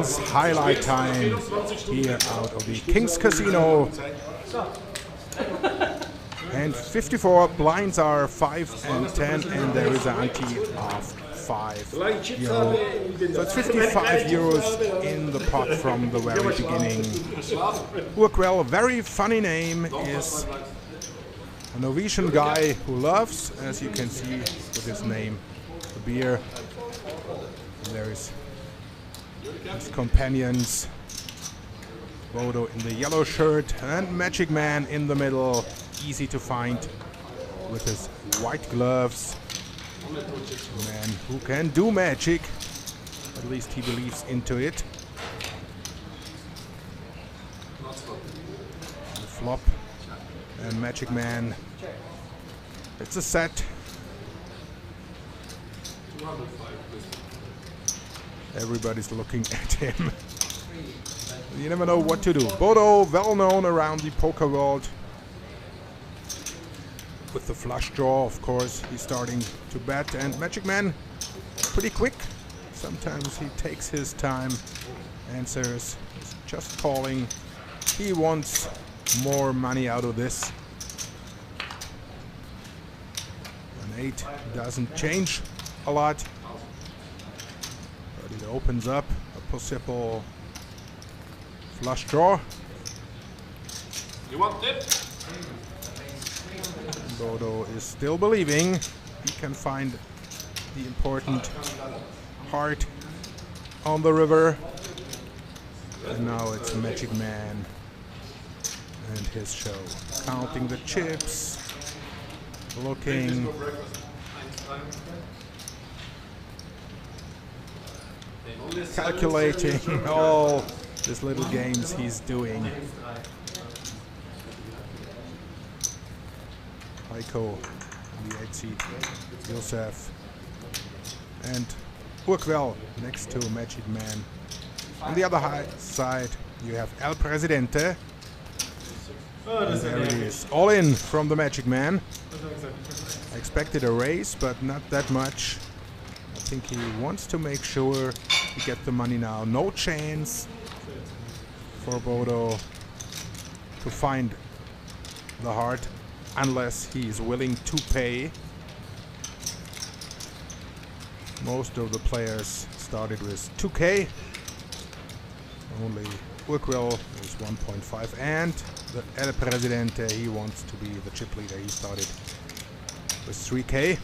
is highlight time here out of the Kings Casino. And 54 blinds are 5 and 10, and there is an ante of 5 euro. So it's 55 euros in the pot from the very beginning. Well, very funny name, is a Norwegian guy who loves, as you can see with his name, the beer. And there is his companions, Bodo in the yellow shirt and Magic Man in the middle, easy to find with his white gloves. A man who can do magic, at least he believes into it. The flop and Magic Man, it's a set. Everybody's looking at him. You never know what to do. Bodo, well known around the poker world. With the flush draw, of course, he's starting to bet. And Magic Man, pretty quick. Sometimes he takes his time, answers, he's just calling. He wants more money out of this. An 8 doesn't change a lot, but it opens up a possible flush draw. You want it? Bodo is still believing he can find the important heart on the river. And now it's Magic Man and his show. Counting the chips, looking. Calculating all these little games he's doing. Heiko in the 8 seat, Josef, and Urquell next to Magic Man. On the other side, you have El Presidente. And there he is, all in from the Magic Man. I expected a raise, but not that much. I think he wants to make sure he get the money now. No chance for Bodo to find the heart, unless he is willing to pay. Most of the players started with 2K. Only Urquell is 1.5, and the El Presidente, he wants to be the chip leader. He started with 3K.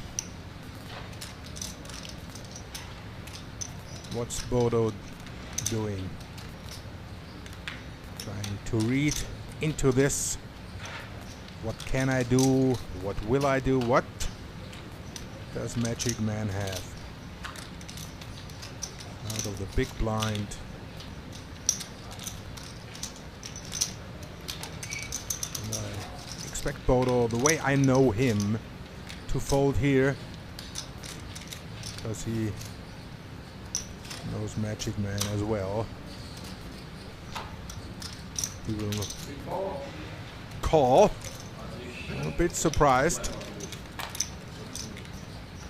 What's Bodo doing? Trying to read into this. What can I do? What will I do? What does Magic Man have? Out of the big blind. And I expect Bodo, the way I know him, to fold here. Because he knows Magic Man as well. He will call. I'm a bit surprised.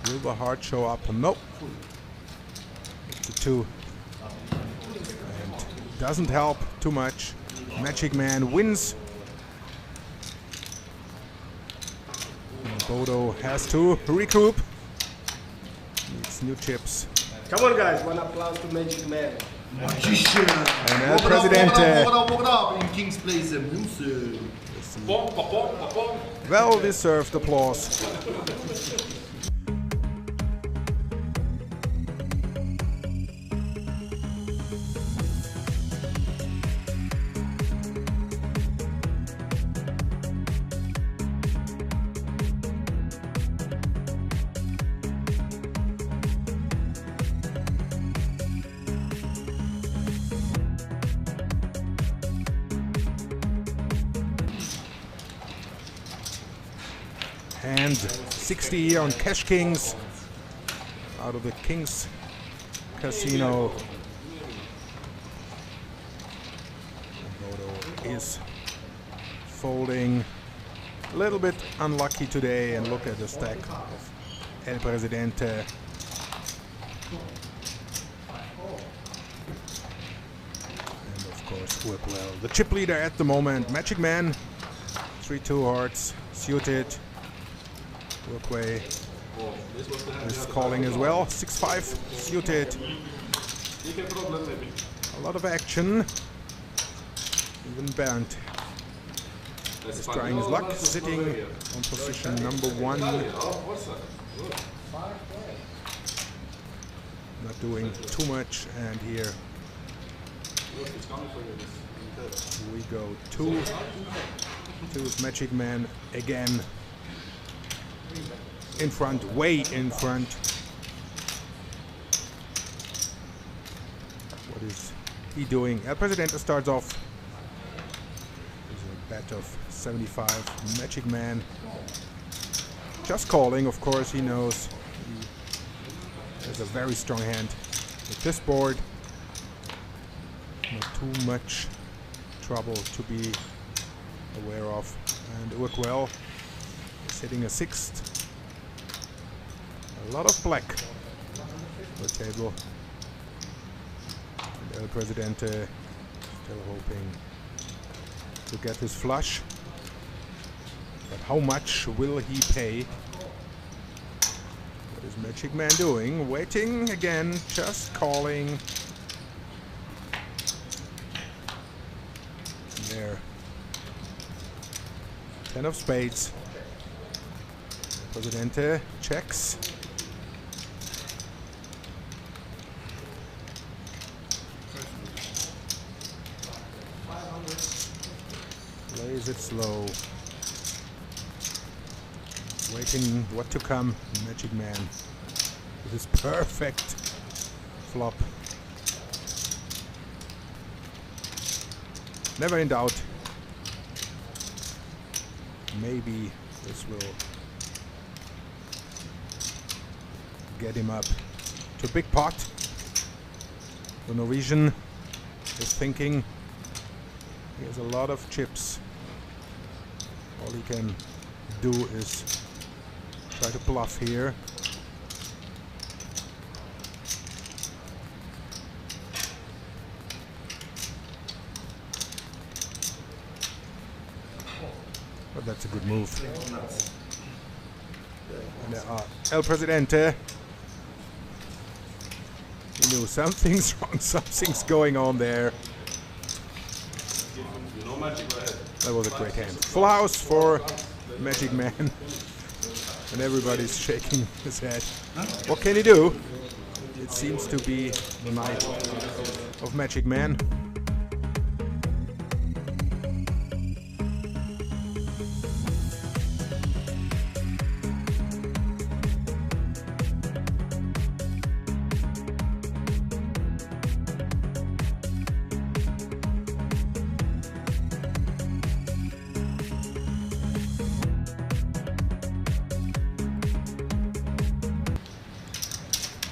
Will the heart show up? Nope. It's a 2. And doesn't help too much. Magic Man wins. And Bodo has to recoup. Needs new chips. Come on, guys. One applause to Magic Man. Magician. And El Presidente. In King's Place music. Well deserved applause. And 60 here on Cash Kings out of the Kings Casino. Bodo is folding. A little bit unlucky today, and look at the stack of El Presidente. Of course, work well. The chip leader at the moment, Magic Man. 3-2 hearts, suited. Workway is calling as well. 6-5, suited. A lot of action. Even Bernd is trying his luck, sitting on position number 1. Not doing too much, and here we go 2 to Magic Man again. In front, way in front. What is he doing? El Presidente starts off with a bet of 75. Magic Man just calling, of course. He knows he has a very strong hand with this board. Not too much trouble to be aware of. And Urquell is hitting a 6th. A lot of black on the table. And El Presidente still hoping to get his flush. But how much will he pay? What is Magic Man doing? Waiting again, just calling. There. 10 of spades. Presidente checks. Plays it slow. Waiting what to come. Magic Man with his perfect flop. Never in doubt. Maybe this will get him up to a big pot. The Norwegian is thinking he has a lot of chips. All he can do is try to bluff here. But that's a good move. And El Presidente. He knew something's wrong, something's going on there. That was a great hand. Full house for Magic Man. And everybody's shaking his head. What can he do? It seems to be the night of Magic Man.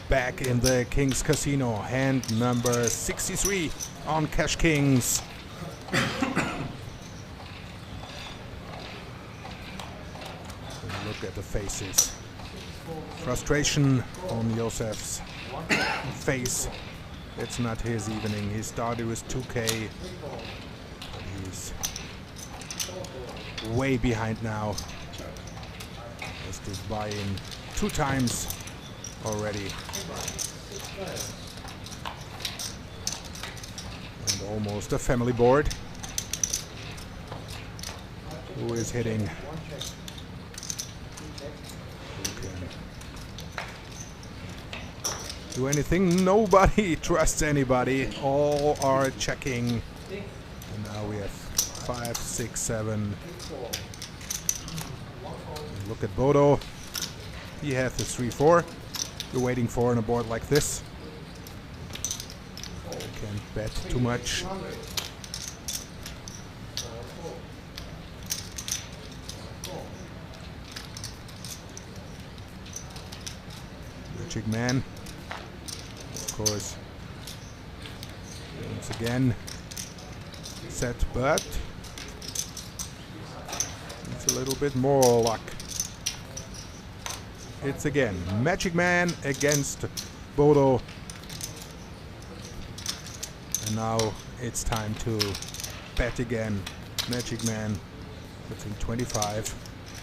Back in the Kings Casino, hand number 63 on Cash Kings. Look at the faces. Frustration on Josef's face. It's not his evening. He started with 2K. But he's way behind now. Has to buy in 2 times already. And almost a family board. Who is hitting? Who can do anything? Nobody trusts anybody. All are checking. And now we have 5, 6, 7. And look at Bodo. He has the 3-4. You're waiting for on a board like this. You can't bet too much. Magic Man, of course, once again set, but it's a little bit more luck. It's again Magic Man against Bodo. And And now it's time to bet again. Magic Man puts in 25.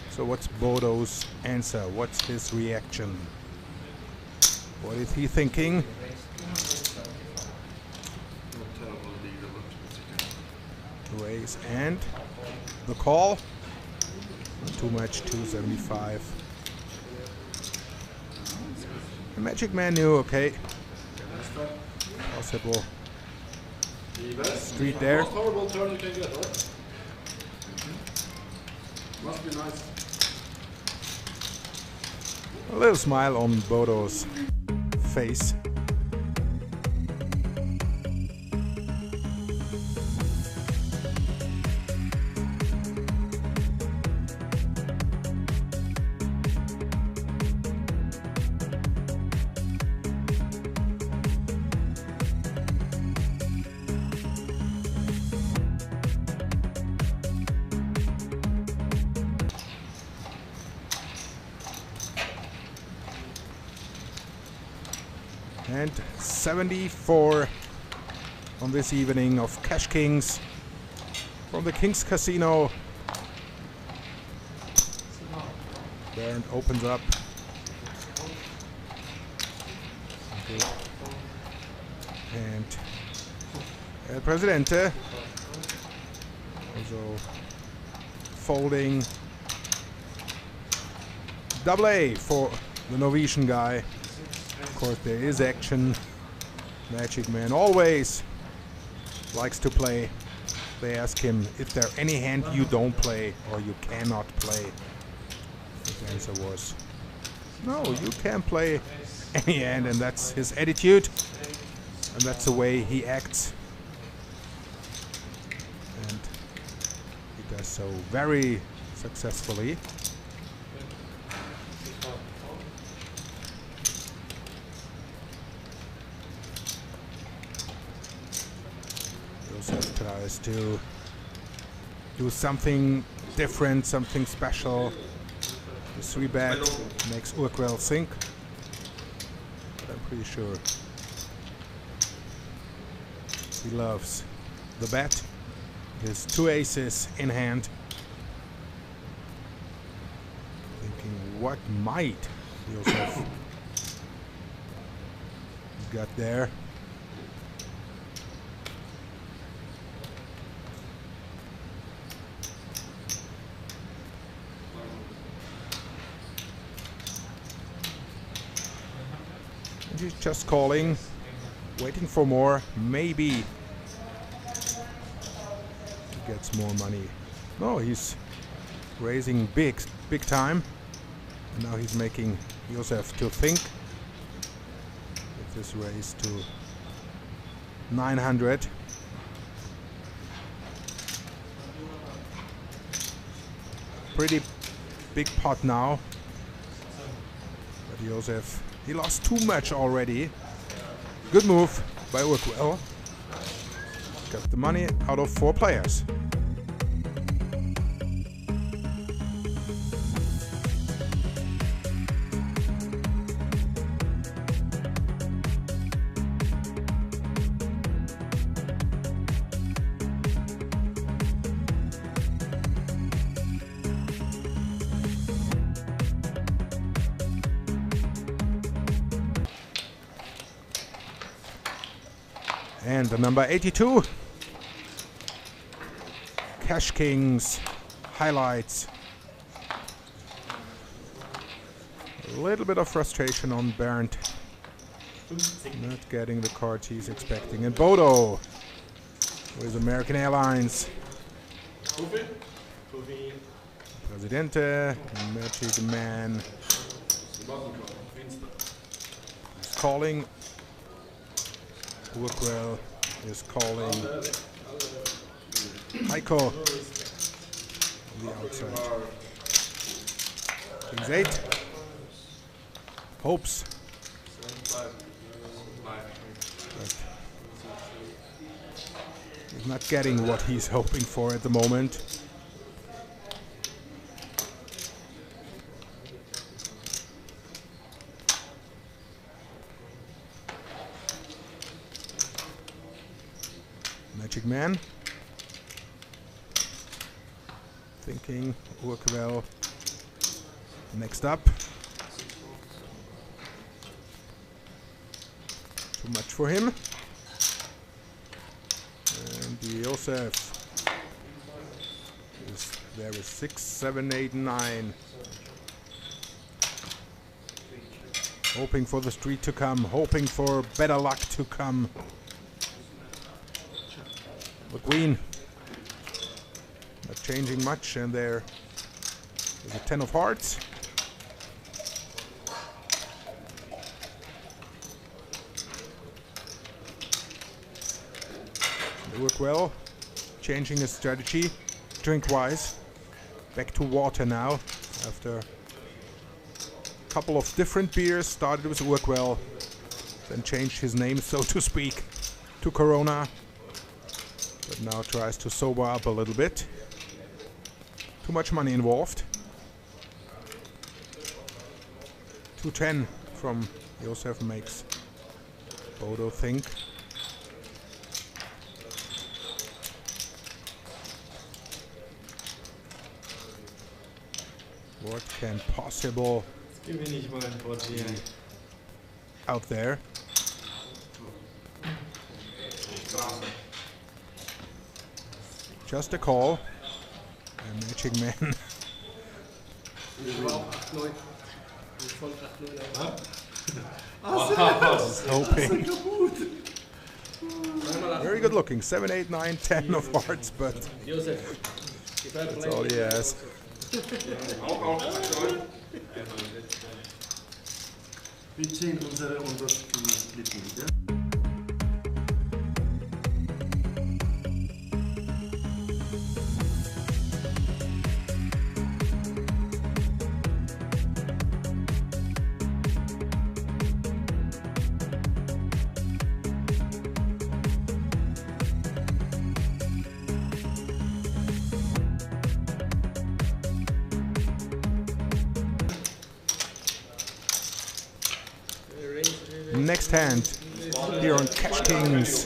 So what's Bodo's answer? What's his reaction? What is he thinking? Raise and the call. Not too much, 275. The Magic Man knew, okay. Possible street there. Most horrible turn you can get, right? Must be nice. A little smile on Bodo's face. And 74 on this evening of Cash Kings from the Kings Casino. Bernd opens up. Okay. And El Presidente also folding. Double A for the Norwegian guy. Of course, there is action. Magic Man always likes to play. They ask him, is there any hand you don't play or you cannot play? His answer was, no, you can play any hand, and that's his attitude. And that's the way he acts. And he does so very successfully. Joseph tries to do something different, something special. The 3-bet makes Urquell sink. But I'm pretty sure he loves the bet. His 2 aces in hand. Thinking, what might Joseph got there? He's just calling, waiting for more. Maybe he gets more money. No, he's raising big time. And now he's making Joseph to think. With this raise to 900. Pretty big pot now. But Joseph, he lost too much already. Good move by Urquell. Got the money out of 4 players. And the number 82. Cash Kings highlights. A little bit of frustration on Bernd. Not getting the cards he's expecting. And Bodo with American Airlines. Presidente, Magic Man. He's calling. Urquell is calling. Heiko on the outside. Kings 8. Hopes. But he's not getting what he's hoping for at the moment. Magic Man. Thinking, work well. Next up. Too much for him. And Josef. There is 6, 7, 8, 9. Hoping for the street to come, hoping for better luck to come. The queen. Not changing much, and there is a 10 of hearts. They work well. Changing his strategy. Drink-wise. Back to water now. After a couple of different beers. Started with work well. Then changed his name, so to speak, to Corona. But now tries to sober up a little bit. Too much money involved. 210 from Josef makes Bodo think. What can possible out there? Just a call. And Magic Man. Hoping. Very good looking. 7, 8, 9, 10 of hearts, but that's all he has. Next hand here on Cash Kings.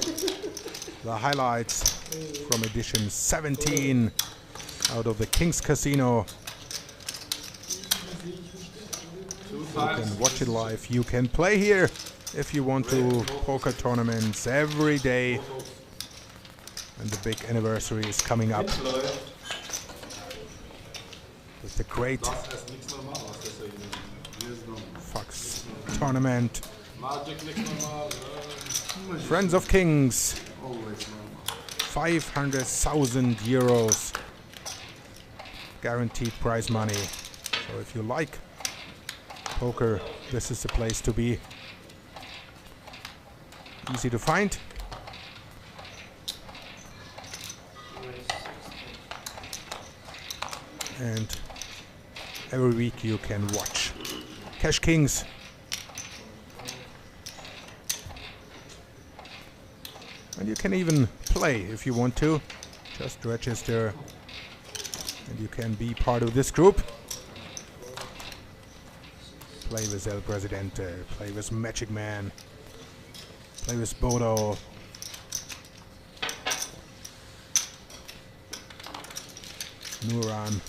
The highlights from edition 17 out of the Kings Casino. You can watch it live. You can play here if you want to. Poker tournaments every day. And the big anniversary is coming up. With the great Fox tournament. Friends of Kings, 500,000 euros guaranteed prize money. So if you like poker, this is the place to be. Easy to find. And every week you can watch Cash Kings. And you can even play if you want to. Just register and you can be part of this group. Play with El Presidente, play with Magic Man, play with Bodo. Nuran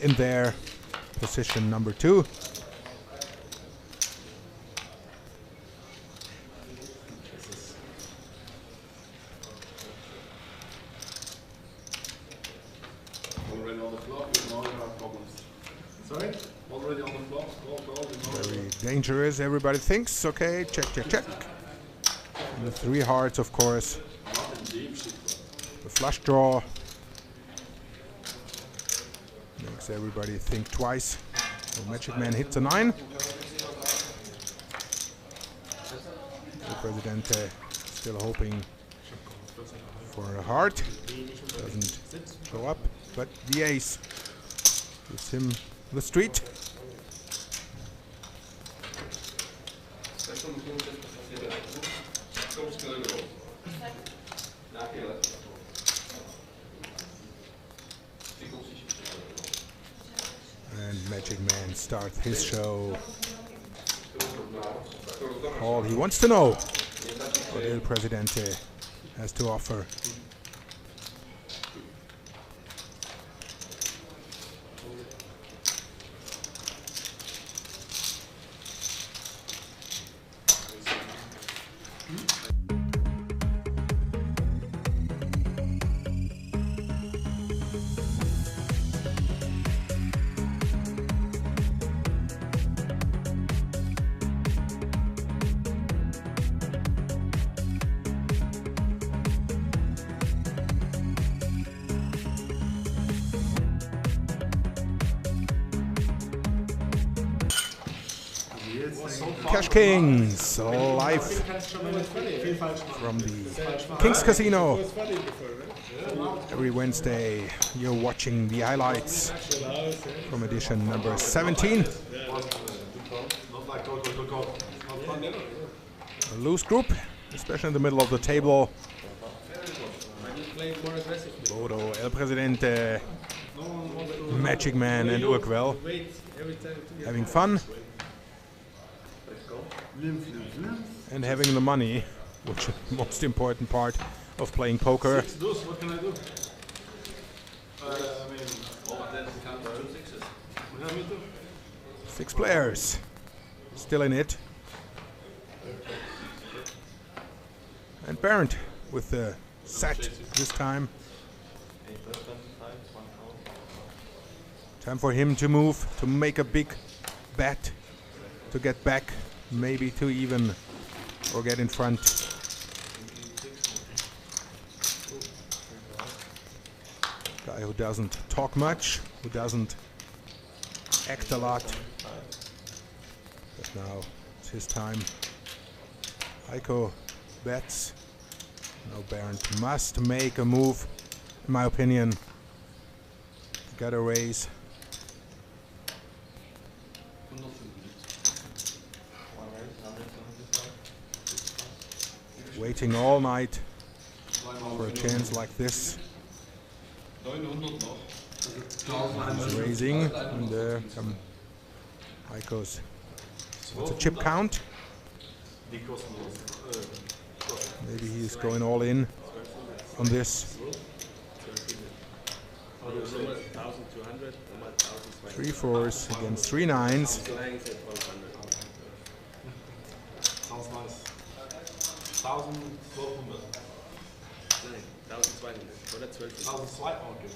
in there, position number 2. Very dangerous, everybody thinks. Okay, check, check, check. And the 3 hearts, of course. The flush draw makes everybody think twice. So Magic Man hits a 9. The Presidente still hoping for a heart. Doesn't go up, but the ace gives him the street. And Magic Man starts his show. All he wants to know what El Presidente has to offer. Cash Kings live from the Kings Casino. Every Wednesday you're watching the highlights from edition number 17. A loose group, especially in the middle of the table. Bodo, El Presidente, Magic Man and Urquell having fun. And having the money, which is the most important part of playing poker. What can I do? Six players still in it. And Bernd with the set this time. Time for him to move, to make a big bet, to get back. Maybe to even or get in front. Guy who doesn't talk much, who doesn't act a lot. But now it's his time. Heiko bets. Now Bernd must make a move, in my opinion. Got a raise. Waiting all night for a chance like this. He's raising, and there come Heiko's. What's a chip count? Maybe he's going all in on this. 3 fours against 3 nines. Sounds nice. 1200. 1200 oder 1200.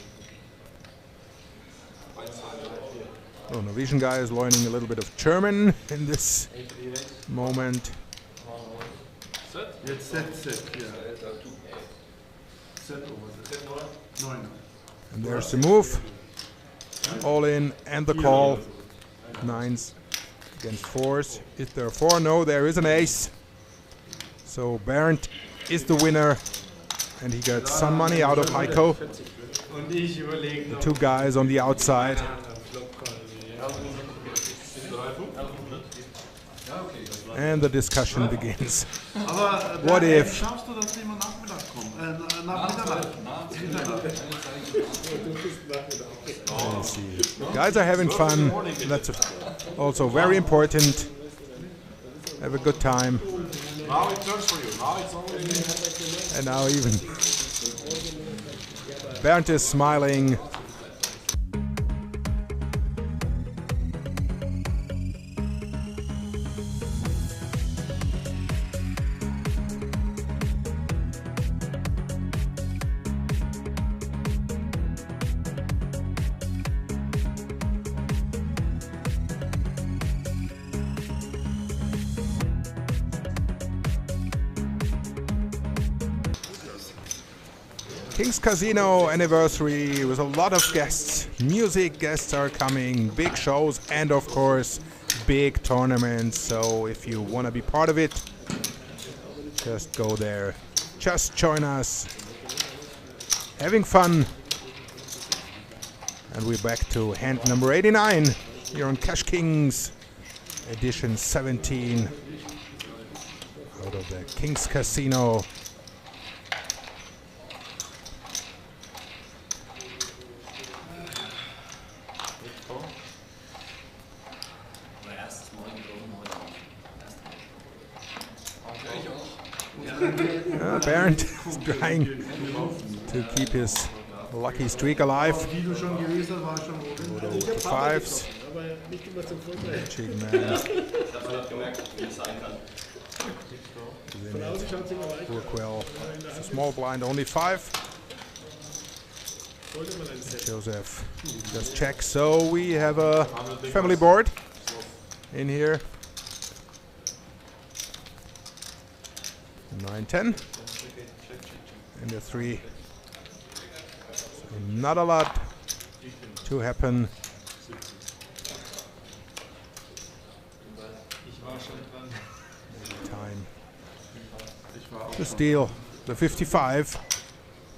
Oh, Norwegian guy is learning a little bit of German in this moment. Jetzt set, yeah. Set over. 9. And there's the move. All in and the call. 9s against 4s. Is there a 4? No, there is an ace. So Bernd is the winner. And he got some money out of Heiko. The 2 guys on the outside. And the discussion begins. What if? Schaffst du das immer Nachmittag kommen? Nach Let's see. Guys are having fun. That's also very important. Have a good time. Now it turns for you. Now it's only. And now even Bernd is smiling. Kings Casino anniversary with a lot of guests. Music guests are coming, big shows, and of course big tournaments. So if you want to be part of it, just go there. Just join us. Having fun. And we're back to hand number 89 here on Cash Kings edition 17 out of the Kings Casino. Bernd is trying to keep his lucky streak alive. Bodo with the fives. Magic man. Work well. It's a small blind, only 5. Joseph just check. So we have a family board in here. 9-10 and a 3. So not a lot to happen. Time to steal the 55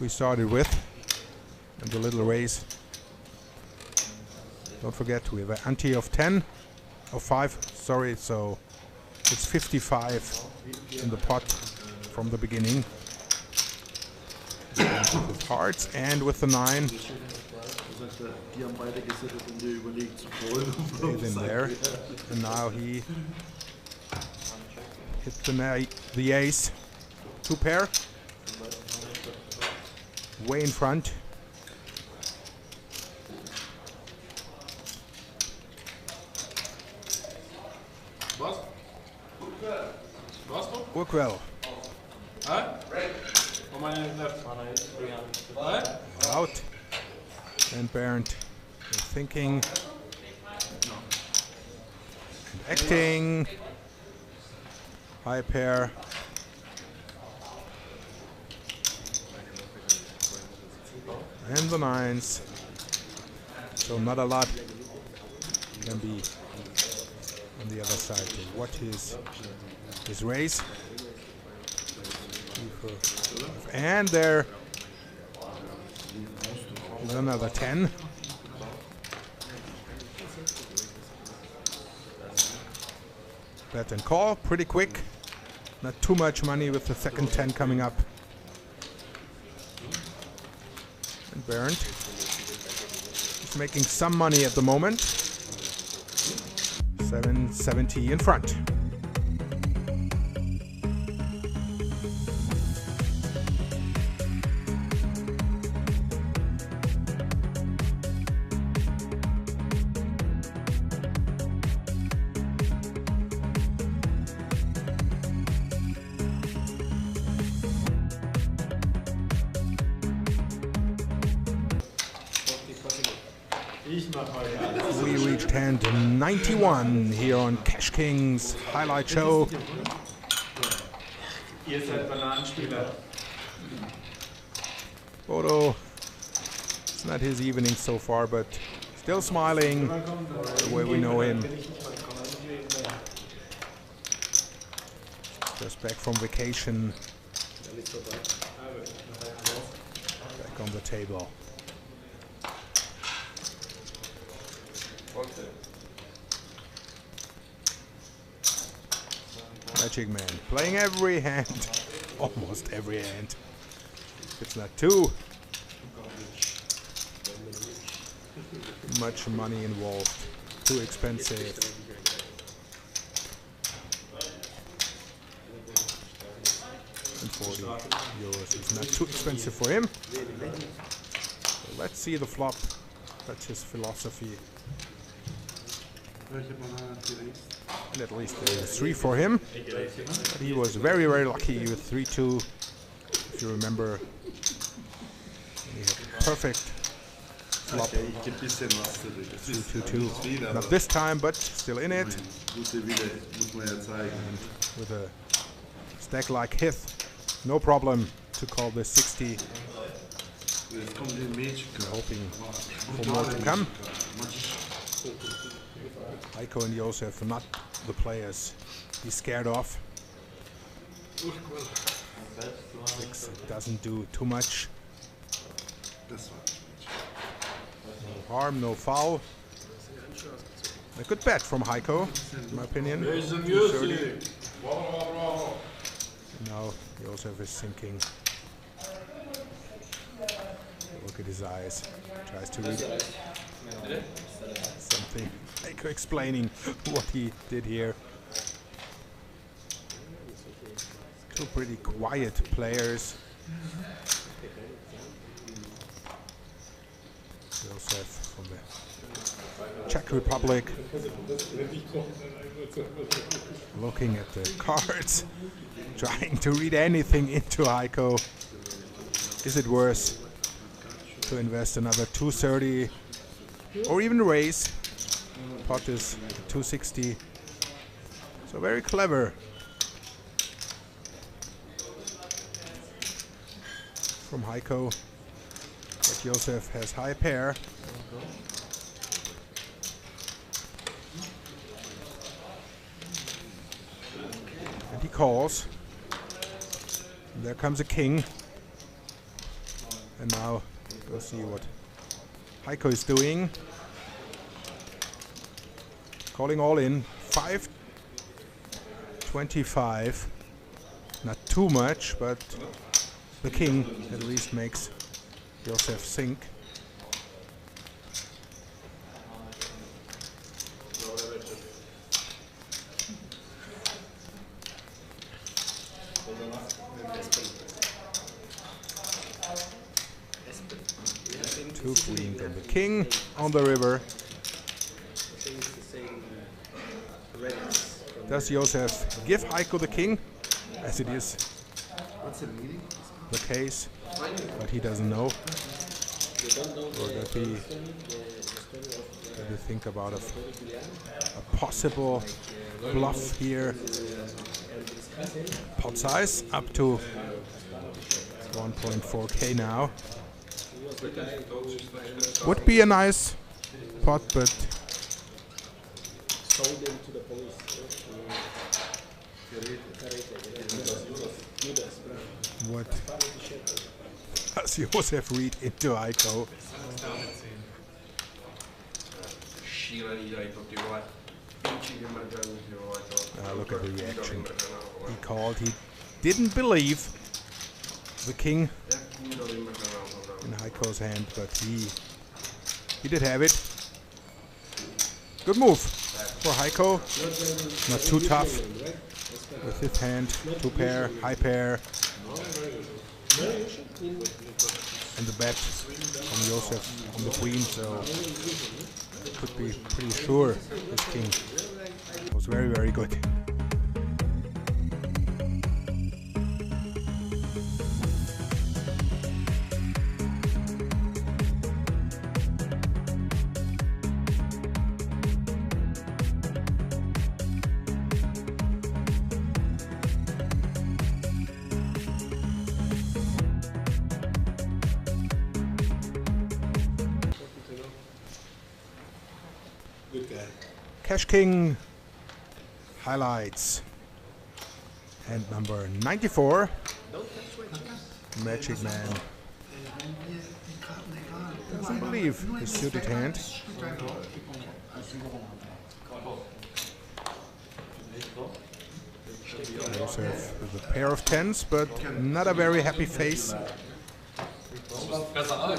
we started with and the little raise. Don't forget we have an ante of 10 of 5. Sorry, so it's 55 in the pot from the beginning. With hearts and with the 9. Stays in there. And now he hit the ace. 2 pair. Way in front. Work well. Out. And Bernd is thinking. And acting. High pair. And the 9s. So not a lot can be on the other side. What is his raise? And there is another 10. Bet and call pretty quick. Not too much money with the second 10 coming up. And Bernd is making some money at the moment. 770 in front. We reached hand 91 here on Cash Kings highlight show. Bodo, it's not his evening so far, but still smiling the way we know him. Just back from vacation. Back on the table. Magic man playing every hand, almost every hand. It's not too much money involved, too expensive. And 40 euros is not too expensive for him. So let's see the flop. That's his philosophy. And at least there is 3 for him. But he was very, very lucky with 3-2. If you remember, he had perfect flop. 3-2-2. Not this time, but still in it. And with a stack like his, no problem to call this 60. Hoping for more to come. Heiko and Josef are not the players he's scared off. 6 doesn't do too much. No harm, no foul. A good bet from Heiko, in my opinion. 230. Now Josef is thinking. Look at his eyes. Tries to read something. Heiko explaining what he did here. Two pretty quiet players. Josef from the Czech Republic. Looking at the cards, trying to read anything into Heiko. Is it worth to invest another 230 or even raise? Pot is 260. So very clever from Heiko. But Josef has high pair. And he calls. And there comes a king. And now we'll see what Heiko is doing. Calling all in. 5.25. Not too much, but the king at least makes Josef sink. Two queens and the king on the river. Does Josef give Heiko the king, as it is the case, but he doesn't know? Or does he think about a possible bluff here? Pot size up to 1.4k now. Would be a nice pot, but what does Josef read into Heiko? Look at the reaction. He called. He didn't believe the king in Heiko's hand, but he did have it. Good move for Heiko. Not too tough with his hand. Two pair, high pair. And the bet from Josef on the queen, so could be pretty sure this king was very, very good. Cash King highlights. And number 94, Magic Man. Doesn't believe his suited hand. Josef with a pair of tens, but not a very happy face. Das war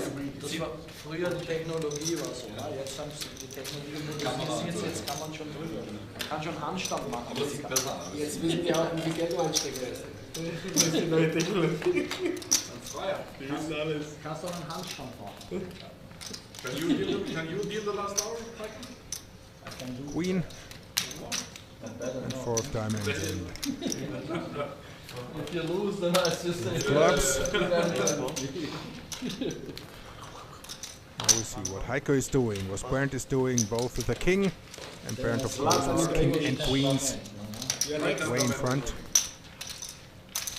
früher die Technologie war so, ne? Jetzt haben sie die Technologie modernisiert, jetzt kann man schon drüber. Man kann schon Handstand machen. Aber das sieht besser aus. Jetzt wissen wir auch, wie viel Geld du einstecken lässt. Das ist die neue Technologie. Die wissen alles. Kannst du einen Handstand machen? Can you deal the last hour? Queen and four of diamonds. If you lose, then I just say clubs. Now we see what Heiko is doing, what Bernd is doing, both with the king, and Bernd of course with king and queens way in front.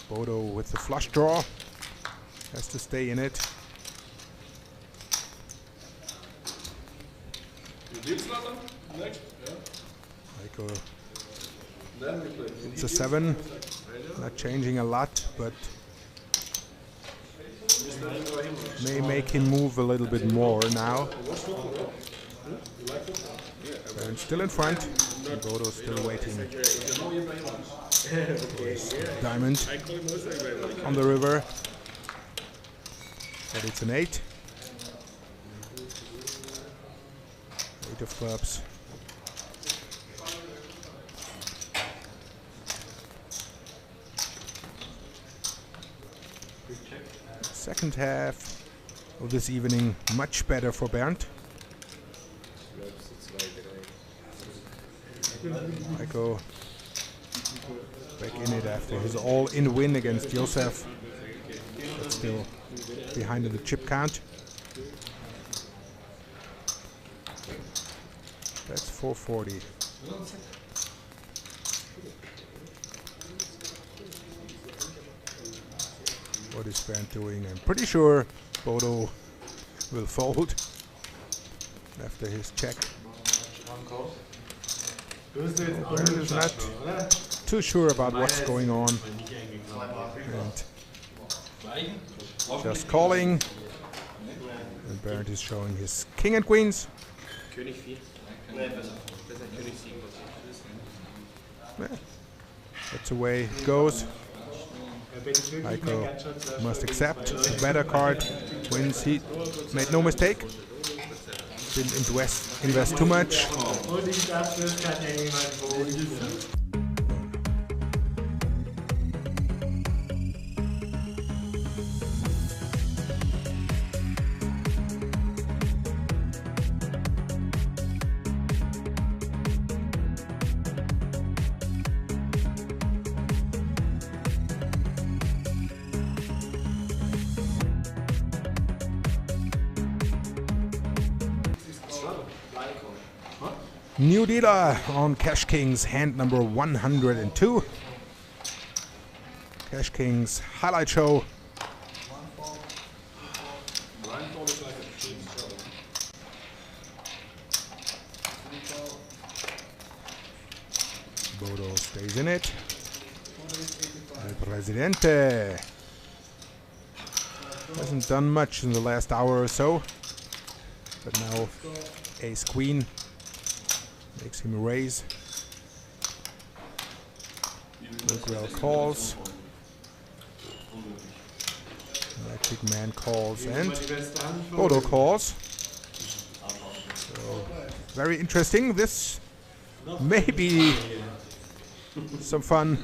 Bodo with the flush draw has to stay in it. Next. Heiko, it's a 7, not changing a lot, but may make him move a little bit more now. Bernd still in front, and Bodo still waiting. Diamond on the river, but it's an 8. 8 of clubs. Second half of this evening, much better for Bernd. Heiko back in it after his all-in win against Josef, but still behind in the chip count. That's 440. What is Bernd doing? I'm pretty sure Bodo will fold after his check. Bernd is not too sure about what's going on. And just calling. And Bernd is showing his king and queens. Yeah, that's the way it goes. Heiko must accept. The better card wins. He made no mistake. Didn't invest too much. New dealer on Cash Kings, hand number 102. Cash Kings highlight show. Bodo stays in it. El Presidente hasn't done much in the last hour or so, but now ace queen makes him raise. Well calls. Magic man calls and Bodo calls. So very interesting. This may be some fun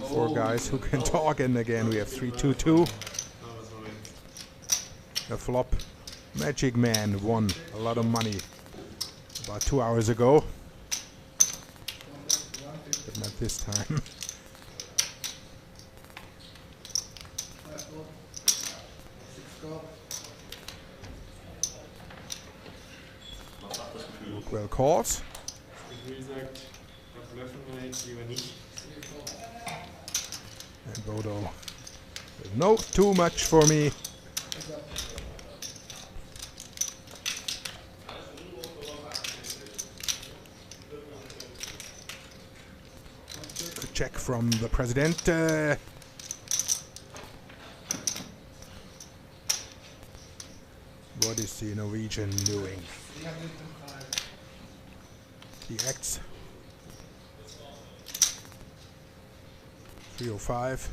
for guys who can talk. And again, we have 3-2-2. A flop. Magic man won a lot of money about 2 hours ago, but not this time. Well calls. And Bodo, no, too much for me. Check from the president. What is the Norwegian doing? He acts. 305.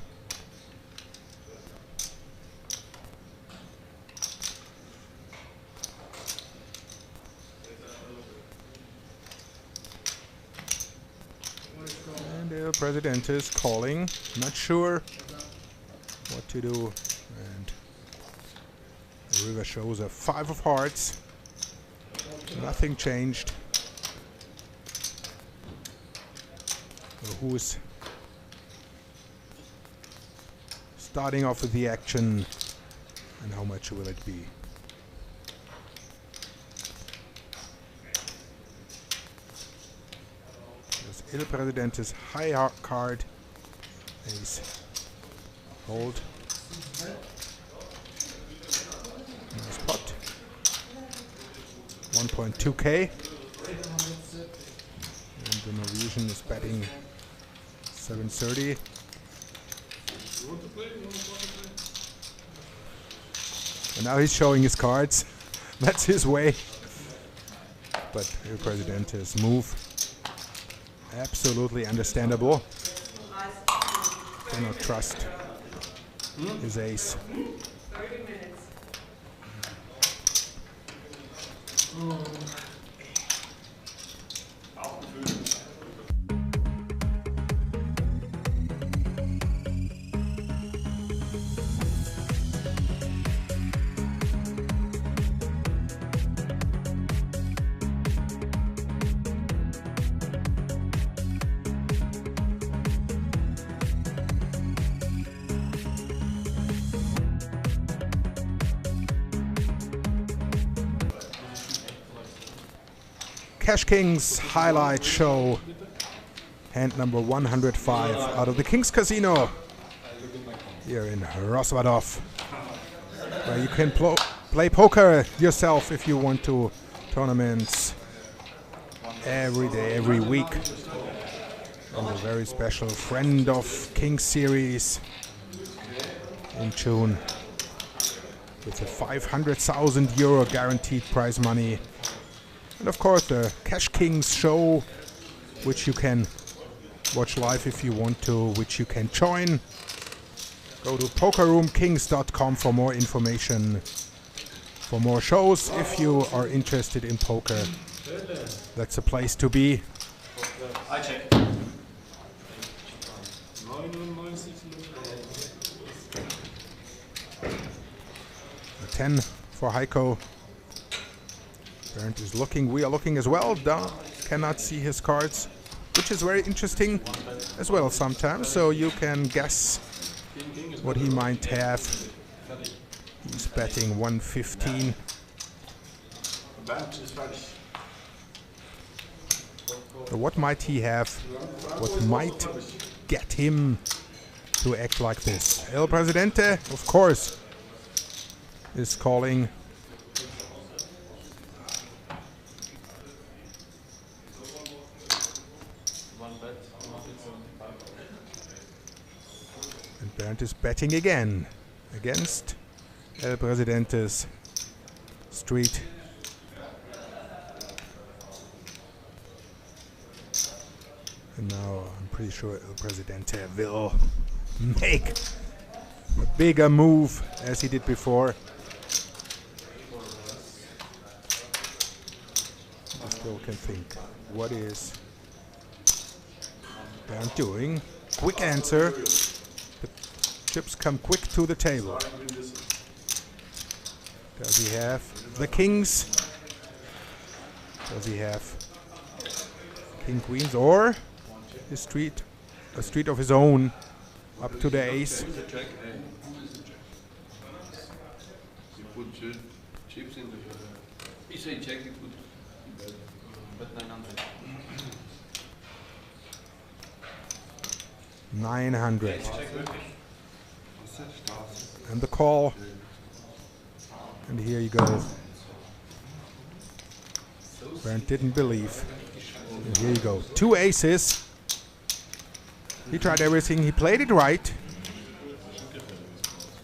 And the president is calling, not sure what to do. And the river shows a 5 of hearts. Nothing changed. So who's starting off with the action, and how much will it be? There's Il Presidente's high card. Ace. Hold. Nice pot. 1.2k. And the Norwegian is betting 730. And now he's showing his cards. That's his way. But El Presidente's move, absolutely understandable. Cannot trust his ace. 30 minutes. Cash Kings highlight show. Hand number 105 out of the Kings Casino here in Rozvadov, where you can play poker yourself if you want to. Tournaments every day, every week. And a very special Friend of Kings series in June with a 500,000 euro guaranteed prize money. And of course the Cash Kings show, which you can watch live if you want to, which you can join. Go to pokerroomkings.com for more information, for more shows. If you are interested in poker, that's a place to be. I check. A 10 for Heiko. Bernd is looking, we are looking as well. Cannot see his cards, which is very interesting as well sometimes, so you can guess what he might have. He's betting 115. So what might he have? What might get him to act like this? El Presidente, of course, is calling. And Bernd is betting again against El Presidente's street. And now I'm pretty sure El Presidente will make a bigger move as he did before. I still can think, what is Bernd doing? Quick answer. The chips come quick to the table. Does he have the kings? Does he have king queens or his street, a street of his own up to the ace? You put chips in the. He said check, you put bet 900. 900. And the call. And here you go. Bernd didn't believe. And here you go. 2 aces. He tried everything. He played it right.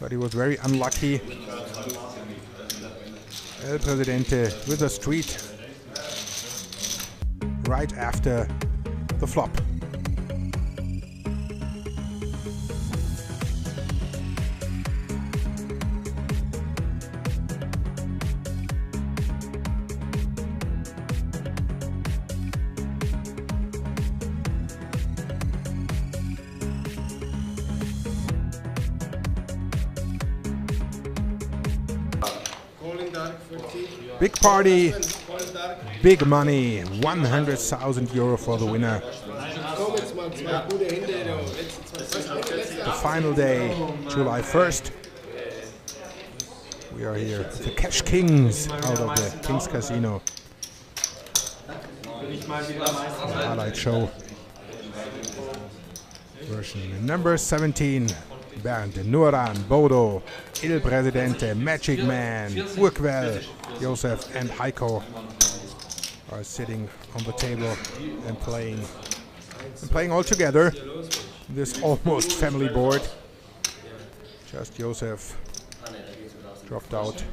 But he was very unlucky. El Presidente with a street right after the flop. Big party, big money, 100,000 euro for the winner. The final day, July 1st. We are here with the Cash Kings out of the Kings Casino. Highlight show. Version number 17. Bernd, Nuran, Bodo, Il Presidente, Magic Man, Urquell, Josef and Heiko are sitting on the table and playing all together. This almost family board. Just Josef dropped out.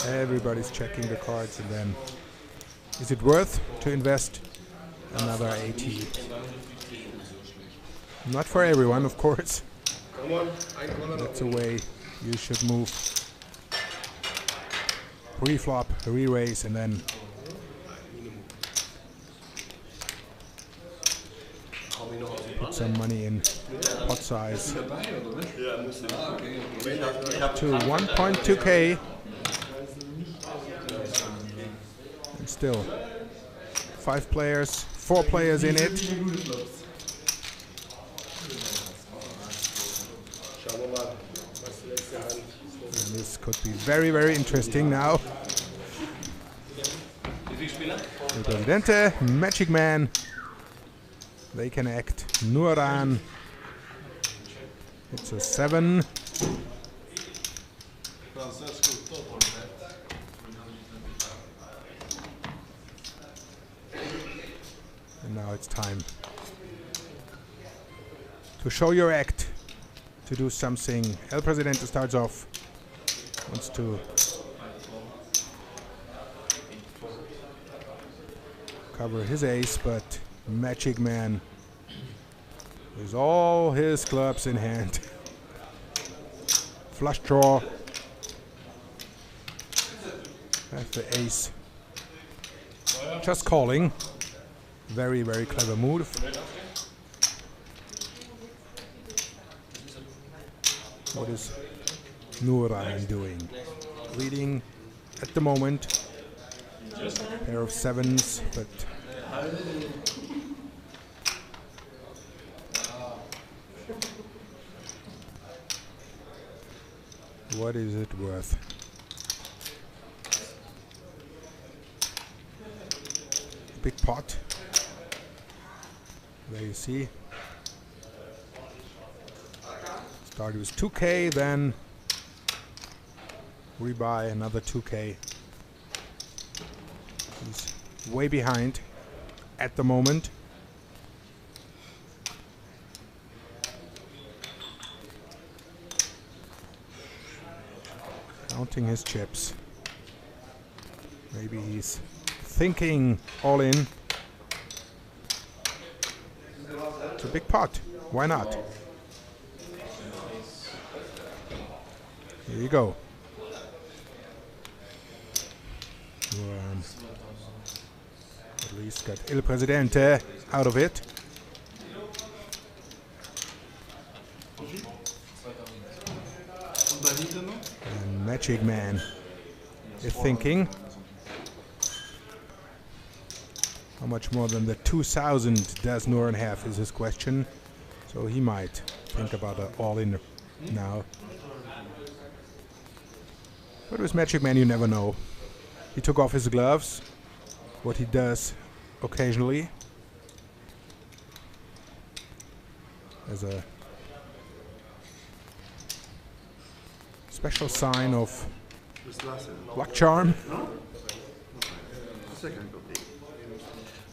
Everybody's checking the cards, and then is it worth to invest another 80? Not for everyone, of course. That's the way you should move. Pre-flop, re-raise, and then put some money in pot size to 1.2k. And still 5 players, 4 players in it. And this could be very, very interesting now. El Presidente, Magic Man. They can act. Nuran. It's a 7. And now it's time to show your act, to do something. El Presidente starts off, wants to cover his ace, but Magic Man with all his clubs in hand. Flush draw. That's the ace. Just calling. Very, very clever move. What is Nuran doing? Leading at the moment. Pair of 7s, but what is it worth? Big pot. There you see. Started with 2K, then rebuy another 2K. He's way behind at the moment. Counting his chips. Maybe he's thinking all in. It's a big pot. Why not? Here you go. At least got El Presidente out of it. And Magic Man is thinking. How much more than the 2,000 does Nuran have is his question. So he might think about an all-in now. But with Magic Man you never know. He took off his gloves. What he does occasionally. As a special sign of luck charm.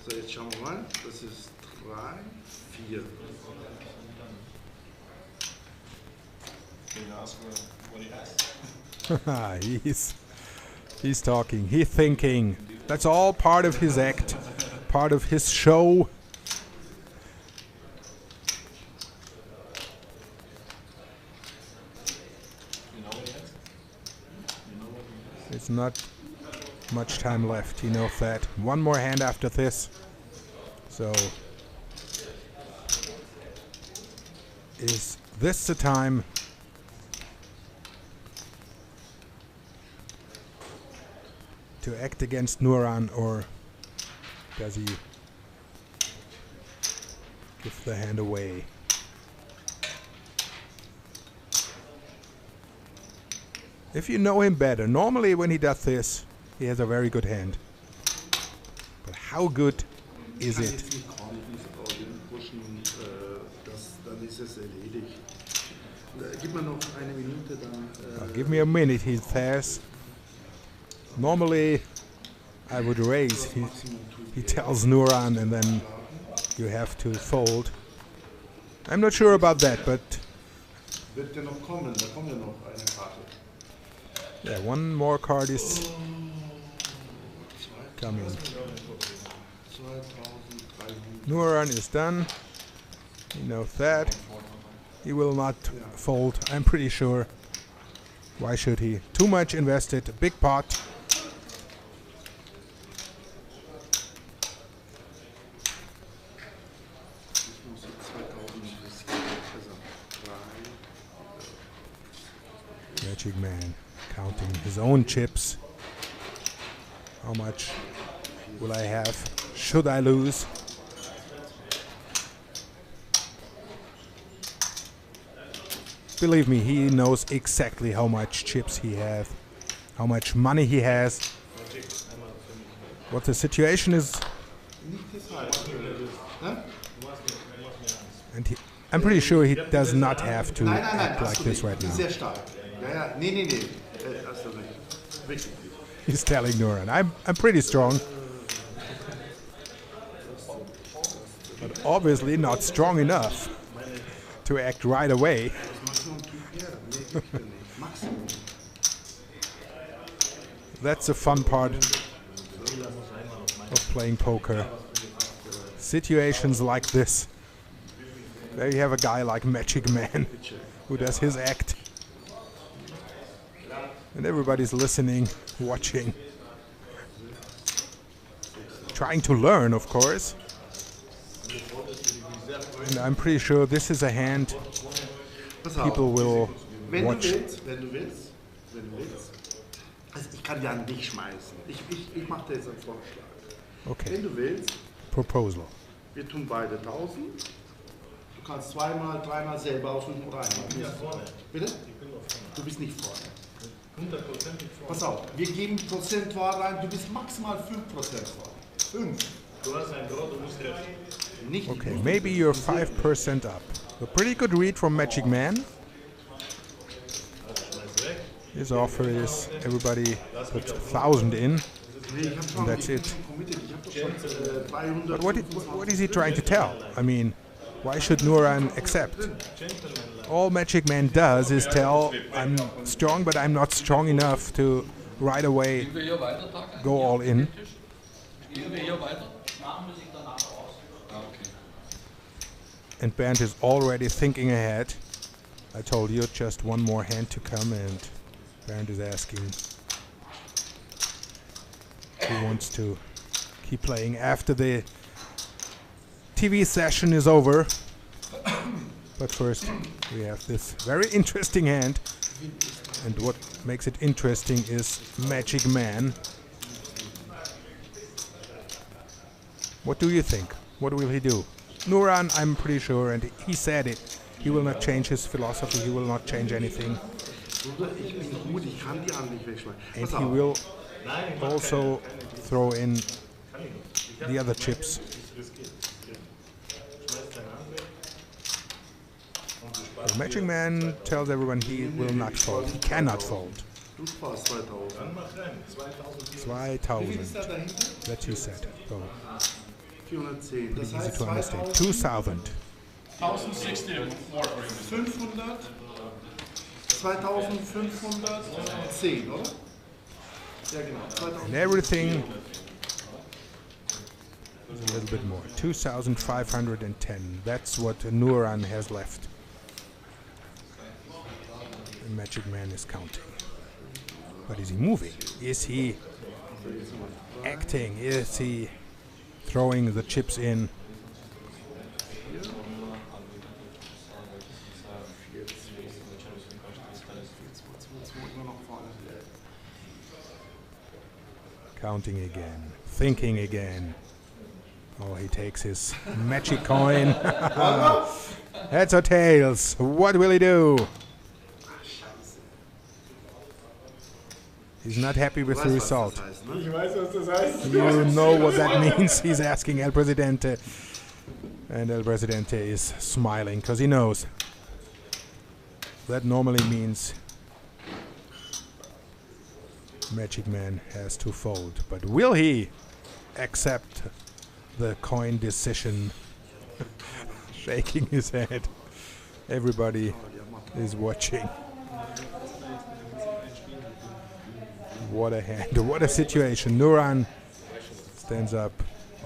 So, jetzt schauen wir mal. Das ist 3, 4. He's talking, he's thinking. That's all part of his act, part of his show. It's not much time left, he knows that. One more hand after this. So, is this the time to act against Nuran, or does he give the hand away? If you know him better, normally when he does this, he has a very good hand. But how good is it? Give me a minute, he says. Normally, I would raise. He tells Nuran, and then you have to fold. I'm not sure about that, but yeah, one more card is coming. Nuran is done. He knows that. He will not fold, I'm pretty sure. Why should he? Too much invested, a big pot. Magic Man counting his own chips. How much will I have? Should I lose? Believe me, he knows exactly how much chips he has, how much money he has, what the situation is. And I'm pretty sure he does not have to act like this right now. He's telling Nuran, I'm pretty strong. But obviously not strong enough to act right away. That's the fun part of playing poker. Situations like this. There you have a guy like Magic Man who does his act. And everybody's listening, watching. Trying to learn, of course. And I'm pretty sure this is a hand people will watch. Wenn du willst. Also ich kann ja an dich schmeißen. Ich mache dir jetzt einen Vorschlag. Okay. Wenn du willst. Proposal. Wir tun beide 1000. Du kannst zweimal, dreimal selber aussuchen oder einmal. Ich bin ja vorne. Bitte? Ich bin noch vorne. Du bist nicht vorne. 100% vorne. Pass auf, wir geben prozentual rein, du bist maximal 5% vorne. 5. Du hast ein Draw, du musst treffen. Okay, maybe you're 5% up. A pretty good read from Magic Man. His offer is everybody puts 1,000 in, and that's it. But what is he trying to tell? I mean, why should Nuran accept? All Magic Man does is tell, I'm strong, but I'm not strong enough to right away go all in. And Bernd is already thinking ahead. I told you just one more hand to come, and Bernd is asking who wants to keep playing after the TV session is over. But first we have this very interesting hand, and what makes it interesting is Magic Man. What do you think? What will he do? Nuran, I'm pretty sure, and he said it, he will not change his philosophy, he will not change anything. And he will also throw in the other chips. The Magic Man tells everyone he will not fold, he cannot fold. 2,000. That's he said. So, easy to understand. 2,000. 1060 more for him. 500, 2510, oder? Ja, genau. And everything is a little bit more. 2,510. That's what Nuran has left. The Magic Man is counting. But is he moving? Is he acting? Is he throwing the chips in? Counting again, thinking again. Oh, he takes his magic coin. Heads or tails? What will he do? He's not happy with the result. You know what that means. He's asking El Presidente. And El Presidente is smiling because he knows. That normally means Magic Man has to fold. But will he accept the coin decision? Shaking his head. Everybody is watching. What a hand, what a situation. Nuran stands up,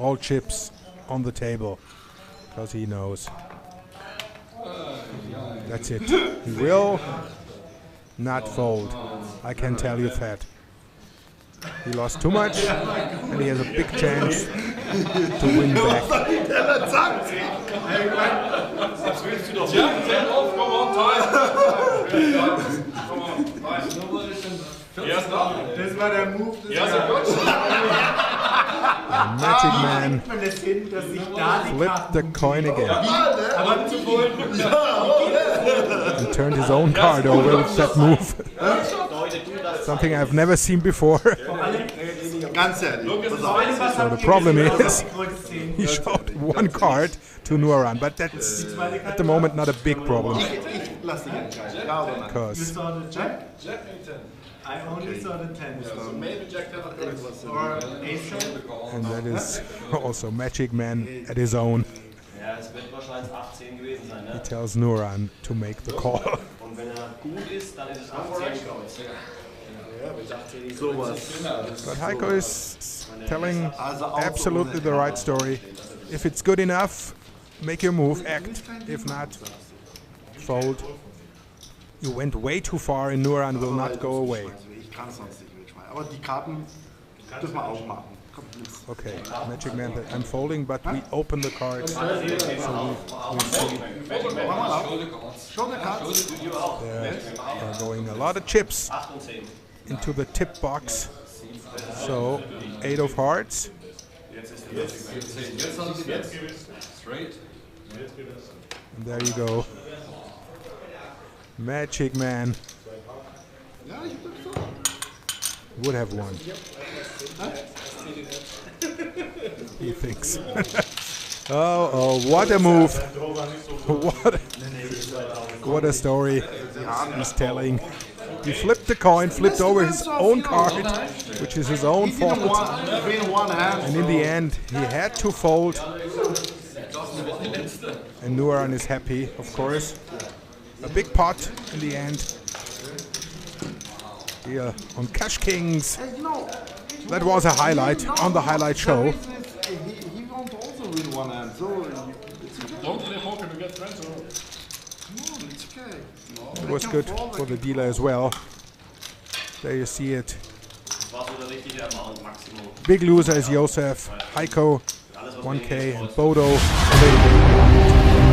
all chips on the table, because he knows. That's it. He will not fold. I can tell you that. He lost too much, and he has a big chance to win back. Das war der Move des Jahres. Magic Man man das hin, dass sich da die flipped the coin again aber zu folgen. and turned his own card over with that move. Something I've never seen before. Ganz ehrlich. Pass auf. So the problem is he showed one card to Nuran, but that's at the moment not a big problem Ich lass dich entscheiden. Ja oder nein? because Saw the Jack? Jack and 10. I only saw the 10. So maybe Jack 10 or Ace 10. and that is also Magic Man at his own. Ja, es wird wahrscheinlich 18 gewesen sein, He ne? tells Nuran to make the call. Und wenn er gut ist, dann ist es 18 Kreuz. Sowas. But Heiko is telling absolutely the right story. If it's good enough, make your move, act. If not, fold. You went way too far and Nuran will not go away. Ich kann sonst nicht mitschmeißen. Aber die Karten dürfen wir auch machen. Kommt nichts. Okay, Magic Man, I'm folding, but we open the cards. So we see Mach mal auf. Show the cards. there are going a lot of chips 8 und 10. into the tip box. So, 8 of hearts. And there you go. Magic Man Ja, ich bin so. would have won. He thinks. Oh, what a move. What a story he's telling. He flipped the coin, flipped over his own card, which is his own fault. Between one hand. And in the end, he had to fold. And Nuran is happy, of course. A big pot in the end. Here on Cash Kings. That was a highlight on the highlight show. He won't also win one hand, so Don't play poker to get friends or... no, it's okay. It was good for the dealer as well. There you see it. Das war so der richtige Amount, Maximum. Big loser is Josef, Heiko, 1K, and Bodo available.